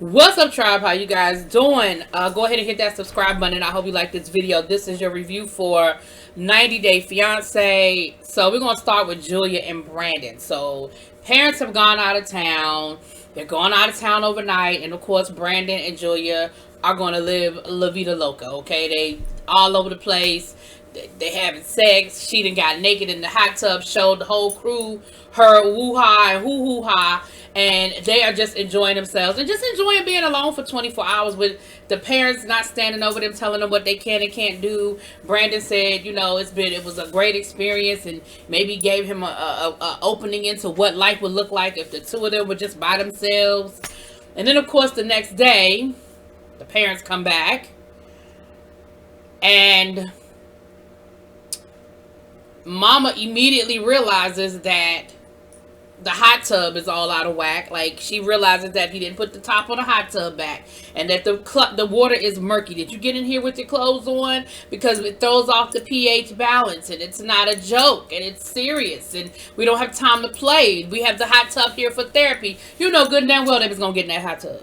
What's up, tribe? How you guys doing? Go ahead and hit that subscribe button. I hope you like this video. This is your review for 90 Day Fiance. So we're going to start with Julia and Brandon. So parents have gone out of town. They're going out of town overnight. And of course, Brandon and Julia are going to live La Vida Loca. Okay, they all over the place. They having sex. She done got naked in the hot tub, showed the whole crew her woo-ha and hoo-hoo-ha, and they are just enjoying themselves and just enjoying being alone for 24 hours with the parents not standing over them, telling them what they can and can't do. Brandon said, you know, it was a great experience, and maybe gave him a opening into what life would look like if the two of them were just by themselves. And then, of course, the next day, the parents come back, and Mama immediately realizes that the hot tub is all out of whack. Like, she realizes that he didn't put the top on the hot tub back, and that the water is murky. Did you get in here with your clothes on? Because it throws off the pH balance, and it's not a joke, and it's serious, and we don't have time to play. We have the hot tub here for therapy. You know good and damn well they was gonna get in that hot tub.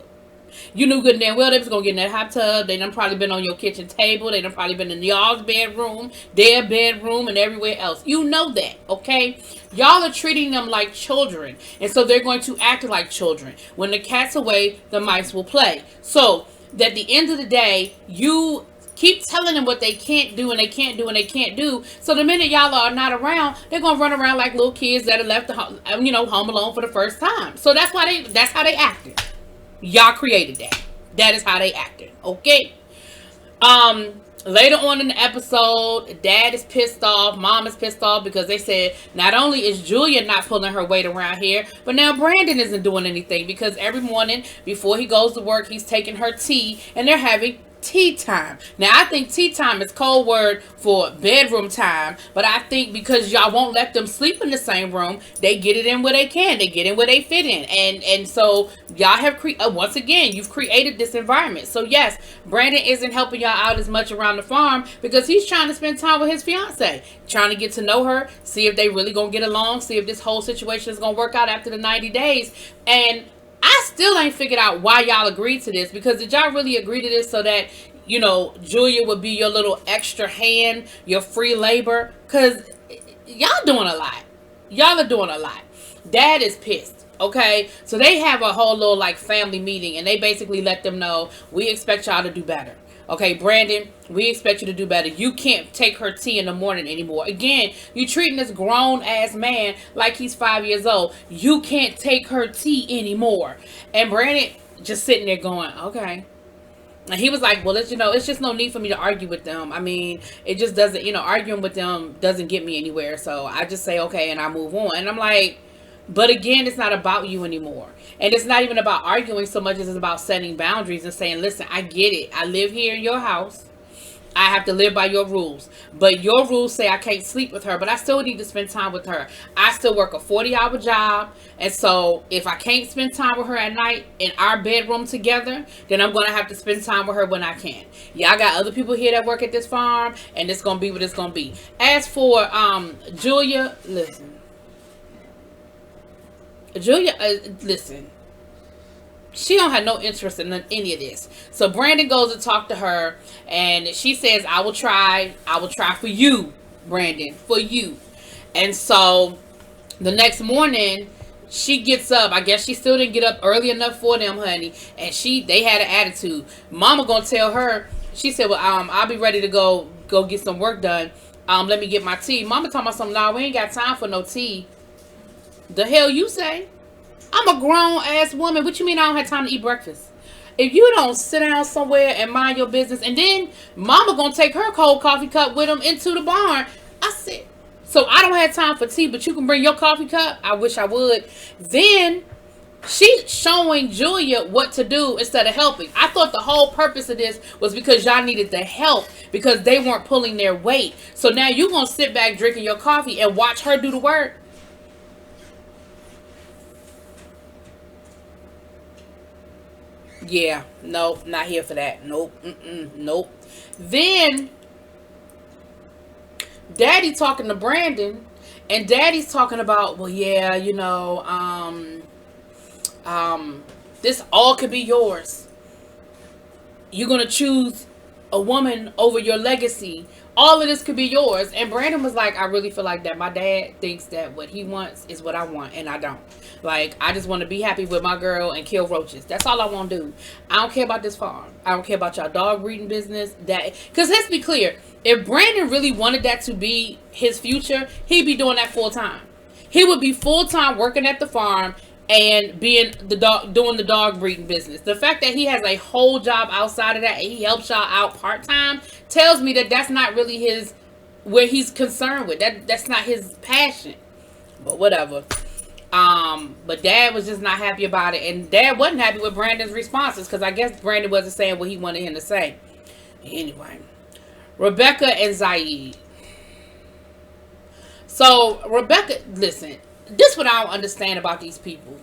You knew good and damn well they was gonna get in that hot tub. They done probably been on your kitchen table. They done probably been in y'all's bedroom, their bedroom, and everywhere else. You know that, okay? Y'all are treating them like children, and so they're going to act like children. When the cat's away, the mice will play. So at the end of the day, you keep telling them what they can't do and they can't do and they can't do. So the minute y'all are not around, they're gonna run around like little kids that are left home alone for the first time. So that's how they acted. Y'all created that. That is how they acted. Okay. Later on in the episode, Dad is pissed off, Mom is pissed off, because they said not only is Julia not pulling her weight around here, but now Brandon isn't doing anything, because every morning before he goes to work, he's taking her tea and they're having tea time. Now, I think tea time is code word for bedroom time, but I think because y'all won't let them sleep in the same room, they get it in where they can. They get in where they fit in. And so y'all have once again, you've created this environment. So yes, Brandon isn't helping y'all out as much around the farm because he's trying to spend time with his fiance, trying to get to know her, see if they really gonna get along, see if this whole situation is gonna work out after the 90 days. And I still ain't figured out why y'all agreed to this, because did y'all really agree to this so that, you know, Julia would be your little extra hand, your free labor? Because y'all doing a lot. Y'all are doing a lot. Dad is pissed. Okay, so they have a whole little like family meeting, and they basically let them know, we expect y'all to do better. Okay, Brandon, we expect you to do better. You can't take her tea in the morning anymore. Again, you treating this grown-ass man like he's 5 years old. You can't take her tea anymore. And Brandon just sitting there going, okay. And he was like, well, it's just no need for me to argue with them. I mean, it just doesn't, arguing with them doesn't get me anywhere. So I just say, okay, and I move on. And I'm like, but again, it's not about you anymore. And it's not even about arguing so much as it's about setting boundaries and saying, listen, I get it. I live here in your house. I have to live by your rules. But your rules say I can't sleep with her, but I still need to spend time with her. I still work a 40-hour job. And so if I can't spend time with her at night in our bedroom together, then I'm going to have to spend time with her when I can. Yeah, I got other people here that work at this farm, and it's going to be what it's going to be. As for Julia, listen. Julia, listen, she don't have no interest in any of this. So Brandon goes to talk to her, and she says, I will try for you, Brandon, for you. And so the next morning, she gets up. I guess she still didn't get up early enough for them, honey. And they had an attitude. Mama gonna tell her, she said, well, I'll be ready to go get some work done. Let me get my tea. Mama talking about something, nah, we ain't got time for no tea. The hell you say? I'm a grown-ass woman. What you mean I don't have time to eat breakfast? If you don't sit down somewhere and mind your business, and then Mama gonna take her cold coffee cup with him into the barn. I said, so I don't have time for tea, but you can bring your coffee cup? I wish I would. Then she's showing Julia what to do instead of helping. I thought the whole purpose of this was because y'all needed the help because they weren't pulling their weight. So now you gonna sit back drinking your coffee and watch her do the work? Yeah, nope, not here for that. Nope, nope. Then Daddy talking to Brandon, and Daddy's talking about, well, yeah, This all could be yours. You're going to choose a woman over your legacy. All of this could be yours. And Brandon was like, I really feel like that my dad thinks that what he wants is what I want, and I don't. Like, I just want to be happy with my girl and kill roaches. That's all I want to do. I don't care about this farm. I don't care about y'all dog breeding business. Because let's be clear, if Brandon really wanted that to be his future, he'd be doing that full time. He would be full time working at the farm and doing the dog breeding business. The fact that he has a whole job outside of that and he helps y'all out part time tells me that that's not really where he's concerned with. That's not his passion. But whatever. But Dad was just not happy about it, and Dad wasn't happy with Brandon's responses because I guess Brandon wasn't saying what he wanted him to say. Anyway, Rebecca and Zaid. So Rebecca, listen. This is what I don't understand about these people.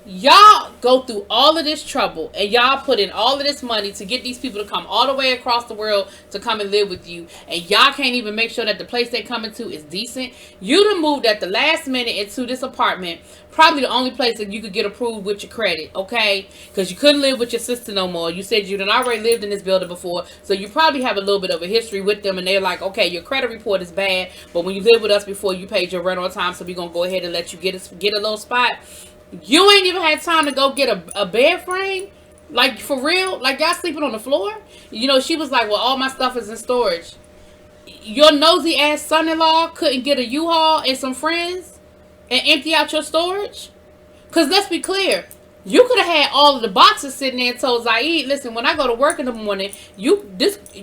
Y'all go through all of this trouble and y'all put in all of this money to get these people to come all the way across the world to come and live with you, and y'all can't even make sure that the place they coming to is decent. You done moved at the last minute into this apartment, probably the only place that you could get approved with your credit, okay? Because you couldn't live with your sister no more. You said you done already lived in this building before, so you probably have a little bit of a history with them, and they're like, okay, your credit report is bad, but when you lived with us before, you paid your rent on time, so we're gonna go ahead and let you get a little spot. You ain't even had time to go get a bed frame? Like, for real? Like, y'all sleeping on the floor? You know, she was like, well, all my stuff is in storage. Your nosy ass son-in-law couldn't get a U-Haul and some friends and empty out your storage? Because let's be clear, you could have had all of the boxes sitting there and told Zaid, listen, when I go to work in the morning,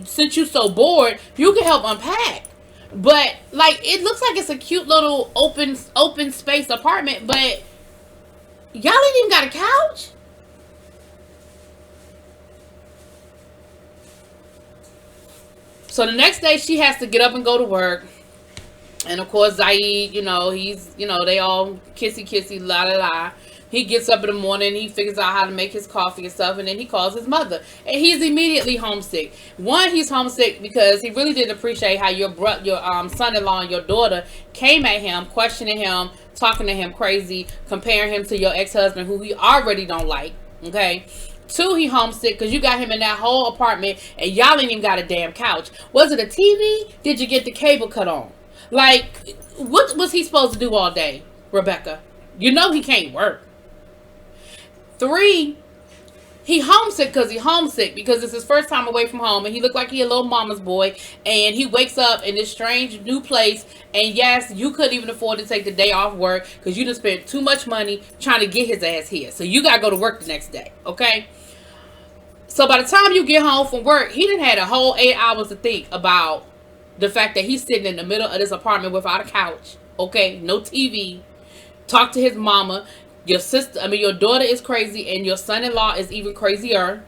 since you're so bored, you can help unpack. But, like, it looks like it's a cute little open space apartment, but y'all ain't even got a couch? So the next day she has to get up and go to work. And of course Zaid, they all kissy, la la la. He gets up in the morning, he figures out how to make his coffee and stuff, and then he calls his mother. And he's immediately homesick. One, he's homesick because he really didn't appreciate how your son-in-law and your daughter came at him, questioning him, talking to him crazy, comparing him to your ex-husband who he already don't like, okay? Two, he homesick because you got him in that whole apartment and y'all ain't even got a damn couch. Was it a TV? Did you get the cable cut on? Like, what was he supposed to do all day, Rebecca? You know he can't work. Three, he homesick because it's his first time away from home and he looked like he a little mama's boy, and he wakes up in this strange new place, and yes, you couldn't even afford to take the day off work because you done spent too much money trying to get his ass here. So you gotta go to work the next day, okay? So by the time you get home from work, he done had a whole 8 hours to think about the fact that he's sitting in the middle of this apartment without a couch, okay? No TV. Talk to his mama. Your daughter is crazy, and your son-in-law is even crazier.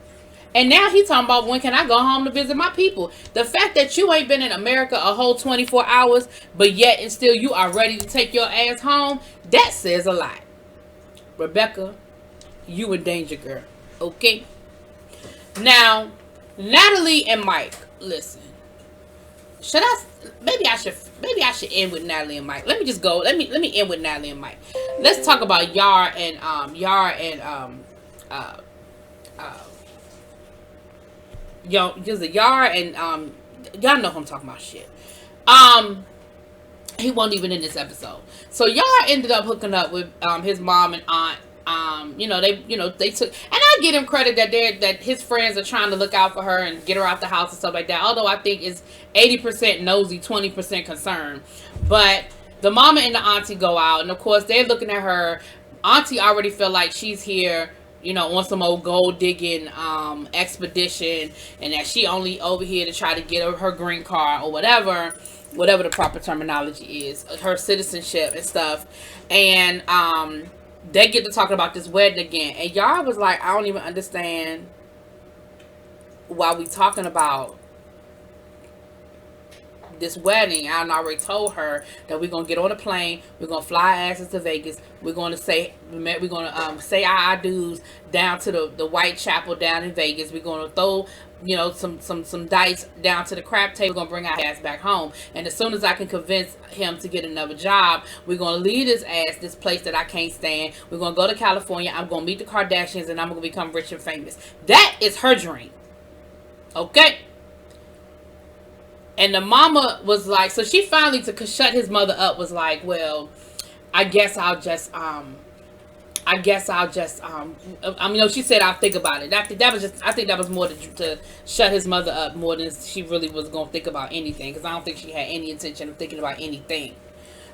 And now he's talking about, when can I go home to visit my people? The fact that you ain't been in America a whole 24 hours, but yet and still you are ready to take your ass home, that says a lot. Rebecca, you in danger, girl. Okay? Now, Natalie and Mike, listen. Maybe I should end with Natalie and Mike. Let me end with Natalie and Mike. Let's talk about Yar and y'all know who I'm talking about. Shit. He wasn't even in this episode. So Yar ended up hooking up with his mom and aunt. They took, and I give him credit that his friends are trying to look out for her and get her out the house and stuff like that. Although I think it's 80% nosy, 20% concerned. But the mama and the auntie go out, and of course they're looking at her. Auntie already feel like she's here, on some old gold digging expedition, and that she only over here to try to get her green card or whatever the proper terminology is, her citizenship and stuff. And they get to talking about this wedding again. And y'all was like, I don't even understand why we talking about this wedding. I already told her that we're going to get on a plane. We're going to fly asses to Vegas. We're going to say our dues down to the White Chapel down in Vegas. We're going to throw some dice down to the crap table. We're gonna bring our ass back home, and as soon as I can convince him to get another job, we're gonna leave this place that I can't stand. We're gonna go to California. I'm gonna meet the Kardashians, and I'm gonna become rich and famous. That is her dream. Okay. And the mama was like, so she finally, to shut his mother up, was like, well, I guess I'll just she said, I'll think about it. I think that was more to shut his mother up more than she really was going to think about anything. Because I don't think she had any intention of thinking about anything.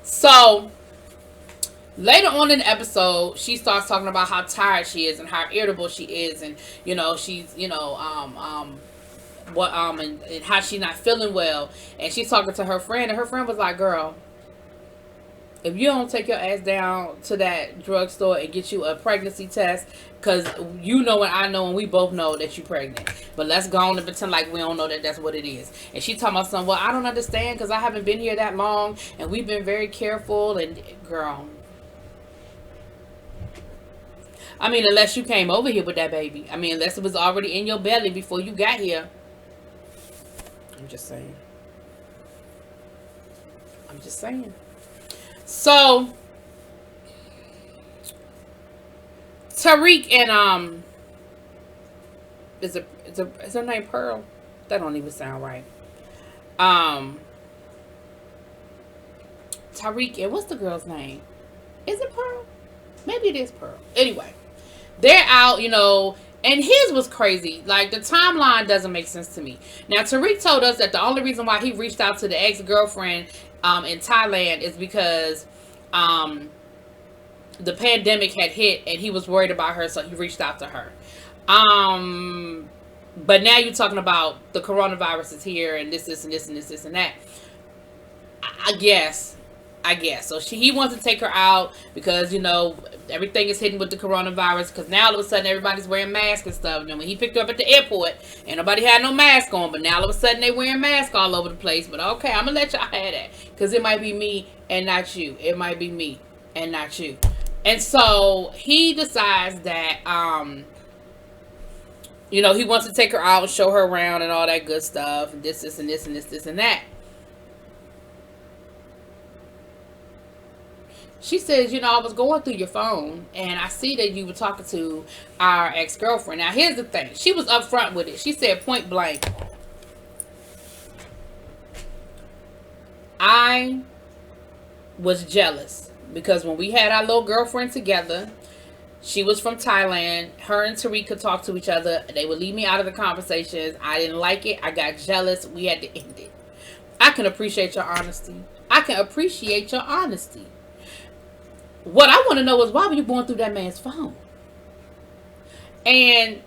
So, later on in the episode, she starts talking about how tired she is and how irritable she is. And, she's, and how she's not feeling well. And she's talking to her friend. And her friend was like, girl, if you don't take your ass down to that drugstore and get you a pregnancy test, because you know and I know and we both know that you're pregnant. But let's go on and pretend like we don't know that that's what it is. And she talking about something, well, I don't understand because I haven't been here that long and we've been very careful. And girl, I mean, unless you came over here with that baby. I mean, unless it was already in your belly before you got here. I'm just saying. So, Tariq and, is her name Pearl? That don't even sound right. Tariq and, what's the girl's name? Is it Pearl? Maybe it is Pearl. Anyway, they're out, and his was crazy. Like, the timeline doesn't make sense to me. Now, Tariq told us that the only reason why he reached out to the ex-girlfriend in Thailand is because the pandemic had hit and he was worried about her, so he reached out to her. But now you're talking about the coronavirus is here and this and that. I guess. So he wants to take her out because, everything is hidden with the coronavirus, because now all of a sudden everybody's wearing masks and stuff. When he picked her up at the airport, and nobody had no mask on, but now all of a sudden they wearing masks all over the place. But okay, I'm going to let y'all have that, because it might be me and not you. It might be me and not you. And so he decides that, he wants to take her out and show her around and all that good stuff. And this and that. She says, I was going through your phone and I see that you were talking to our ex-girlfriend. Now, here's the thing. She was upfront with it. She said point blank, I was jealous because when we had our little girlfriend together, she was from Thailand. Her and Tariq could talk to each other. They would leave me out of the conversations. I didn't like it. I got jealous. We had to end it. I can appreciate your honesty. What I want to know is, why were you going through that man's phone? And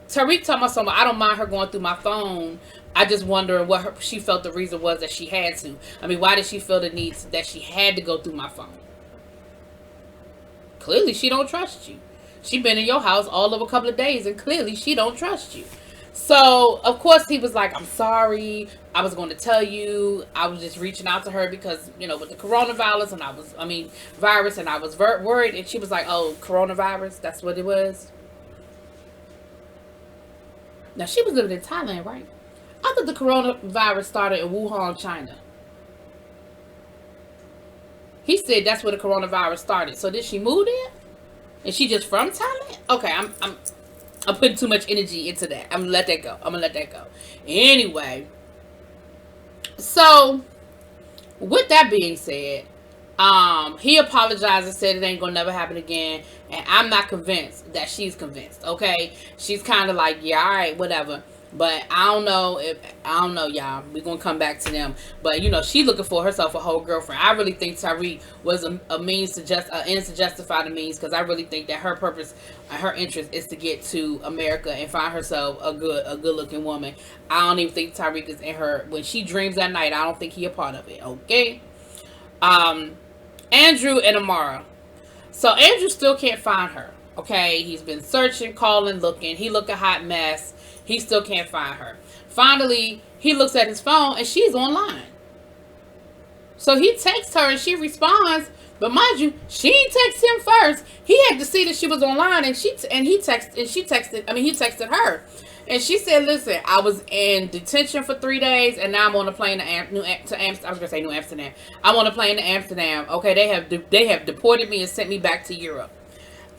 Tariq talking about something, I don't mind her going through my phone. I just wonder what she felt the reason was that she had to. I mean, why did she feel the need that she had to go through my phone? Clearly, she don't trust you. She been in your house all of a couple of days, and clearly, she don't trust you. So, of course, he was like, I'm sorry. I was going to tell you. I was just reaching out to her because, with the coronavirus, and I was worried. And she was like, oh, coronavirus, that's what it was. Now, she was living in Thailand, right? I thought the coronavirus started in Wuhan, China. He said that's where the coronavirus started. So, did she move there? Is she just from Thailand? Okay, I'm putting too much energy into that. I'm gonna let that go. Anyway, so with that being said, he apologized and said it ain't gonna never happen again. And I'm not convinced that she's convinced. Okay, she's kind of like, yeah, all right, whatever. But I don't know, y'all. We're gonna come back to them. But she's looking for herself a whole girlfriend. I really think Tariq was a means to ends to justify the means, because I really think that her purpose, her interest is to get to America and find herself a good looking woman. I don't even think Tariq is in her when she dreams at night. I don't think he a part of it. Okay. Andrew and Amara. So Andrew still can't find her. Okay, he's been searching, calling, looking. He look a hot mess. He still can't find her. Finally, he looks at his phone and she's online. So he texts her and she responds. But mind you, she didn't text him first. He had to see that she was online, and he texted her. And she said, listen, I was in detention for 3 days, and now I'm on a plane to Amsterdam. I was going to say New Amsterdam. I'm on a plane to Amsterdam. Okay, they have deported me and sent me back to Europe.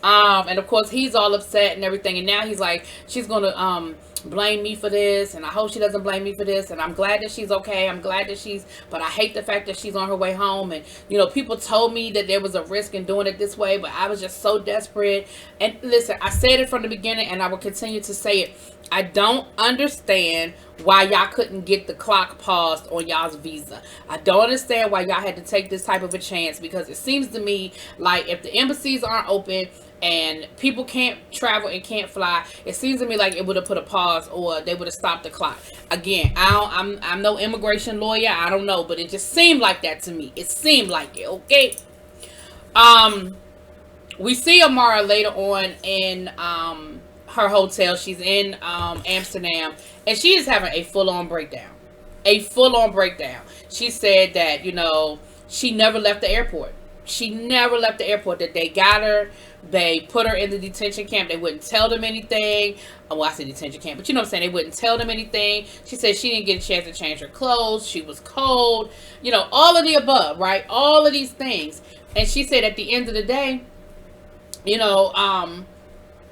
And of course, he's all upset and everything. And now he's like, she's going to blame me for this. And I hope she doesn't blame me for this. And I'm glad that she's okay. I'm glad that but I hate the fact that she's on her way home. And, you know, people told me that there was a risk in doing it this way. But I was just so desperate. And listen, I said it from the beginning, and I will continue to say it. I don't understand why y'all couldn't get the clock paused on y'all's visa. I don't understand why y'all had to take this type of a chance, because it seems to me like if the embassies aren't open and people can't travel and can't fly, it seems to me like it would have put a pause, or they would have stopped the clock. Again, I'm no immigration lawyer. I don't know, but it just seemed like that to me. It seemed like it. Okay. We see Amara later on in her hotel. She's in Amsterdam, and she is having a full-on breakdown. A full-on breakdown. She said that, you know, she never left the airport. She never left the airport. That they got her. They put her in the detention camp. They wouldn't tell them anything. Well, I said detention camp, but you know what I'm saying. They wouldn't tell them anything. She said she didn't get a chance to change her clothes. She was cold. You know, all of the above, right? All of these things. And she said at the end of the day, you know,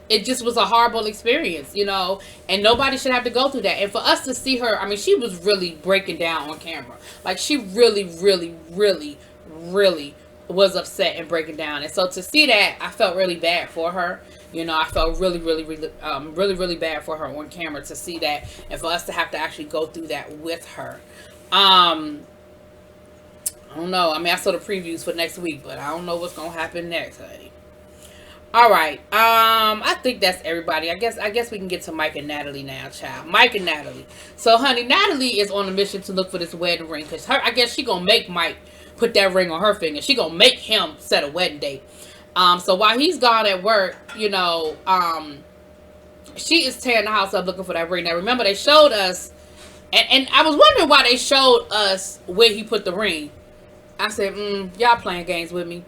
it just was a horrible experience, you know, and nobody should have to go through that. And for us to see her, I mean, she was really breaking down on camera. Like, she really, really, really, really was upset and breaking down. And so to see that, I felt really bad for her. You know, I felt really, really, really bad for her on camera to see that, and for us to have to actually go through that with her. I don't know. I mean, I saw the previews for next week, but I don't know what's gonna happen next, honey. All right. I think that's everybody. I guess we can get to Mike and Natalie now, child. Mike and Natalie. So, honey, Natalie is on a mission to look for this wedding ring, because I guess she gonna make Mike put that ring on her finger. She gonna make him set a wedding date. So while he's gone at work, you know, she is tearing the house up looking for that ring. Now, remember, they showed us, and I was wondering why they showed us where he put the ring. I said, y'all playing games with me.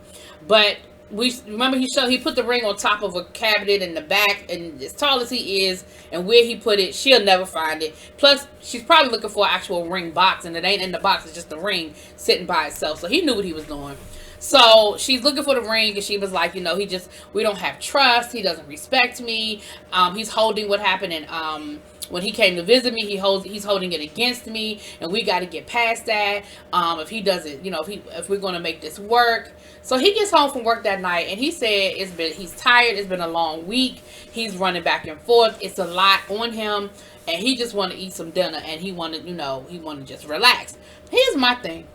But we remember he put the ring on top of a cabinet in the back, and as tall as he is, and where he put it, she'll never find it. Plus, she's probably looking for an actual ring box, and it ain't in the box. It's just the ring sitting by itself. So he knew what he was doing. So she's looking for the ring, and she was like, you know, we don't have trust. He doesn't respect me. He's holding what happened, and when he came to visit me, he's holding it against me, and we got to get past that. If he doesn't, you know, if we're going to make this work. So he gets home from work that night, and he said he's tired. It's been a long week. He's running back and forth. It's a lot on him, and he just want to eat some dinner, and he wanted to just relax. Here's my thing.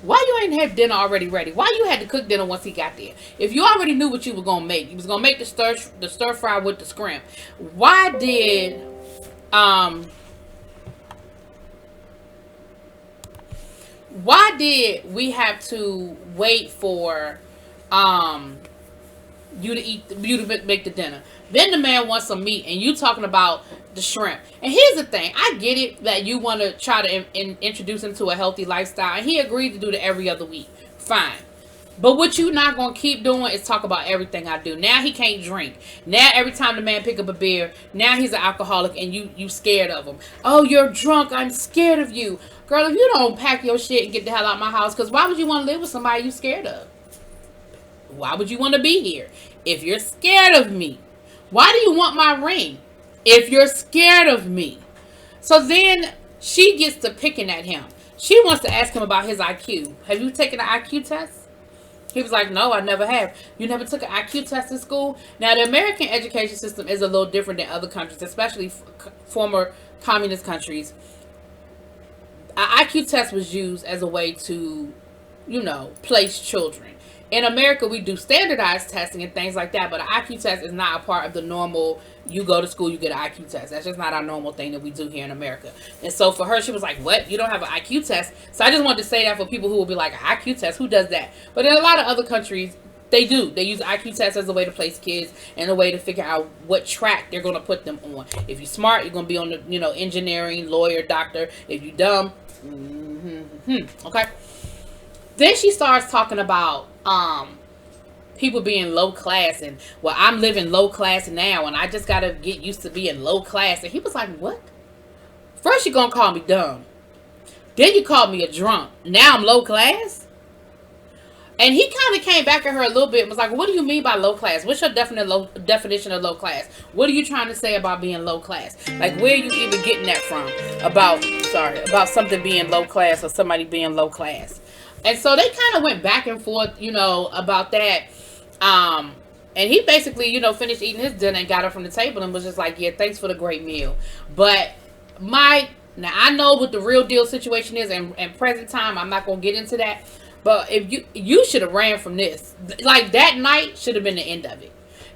Why you ain't had dinner already ready? Why you had to cook dinner once he got there? If you already knew what you were gonna make, you was gonna make the stir fry with the scrimp. Why did we have to wait for you to make the dinner? Then the man wants some meat, and you talking about the shrimp. And here's the thing. I get it that you want to try to introduce him to a healthy lifestyle, and he agreed to do it every other week. Fine. But what you not going to keep doing is talk about everything I do. Now he can't drink. Now every time the man pick up a beer, now he's an alcoholic, and you scared of him. Oh, you're drunk. I'm scared of you. Girl, if you don't pack your shit and get the hell out of my house, because why would you want to live with somebody you scared of? Why would you want to be here? If you're scared of me, why do you want my ring? If you're scared of me. So then she gets to picking at him. She wants to ask him about his IQ. Have you taken an IQ test? He was like, no, I never have. You never took an IQ test in school? Now, the American education system is a little different than other countries, especially former communist countries. An IQ test was used as a way to, you know, place children. In America, we do standardized testing and things like that, but an IQ test is not a part of the normal, you go to school, you get an IQ test. That's just not our normal thing that we do here in America. And so for her, she was like, what? You don't have an IQ test? So I just wanted to say that for people who will be like, an IQ test? Who does that? But in a lot of other countries, they do. They use IQ tests as a way to place kids and a way to figure out what track they're going to put them on. If you're smart, you're going to be on the, you know, engineering, lawyer, doctor. If you're dumb, okay. Then she starts talking about people being low class and, well, I'm living low class now and I just got to get used to being low class. And he was like, what? First you're going to call me dumb. Then you called me a drunk. Now I'm low class? And he kind of came back at her a little bit and was like, what do you mean by low class? What's your definition of low class? What are you trying to say about being low class? Like, where are you even getting that from? About something being low class or somebody being low class. And so they kind of went back and forth, you know, about that. And he basically, you know, finished eating his dinner and got up from the table and was just like, yeah, thanks for the great meal. But now I know what the real deal situation is, and present time, I'm not going to get into that. But if you should have ran from this. Like, that night should have been the end of it.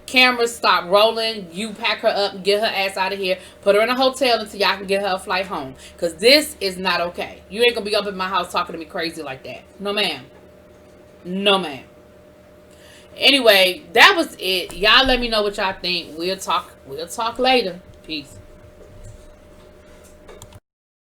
Cameras stop rolling. You pack her up and get her ass out of here. Put her in a hotel until y'all can get her a flight home. Because this is not okay. You ain't going to be up in my house talking to me crazy like that. No, ma'am. No, ma'am. Anyway, that was it. Y'all let me know what y'all think. We'll talk later. Peace.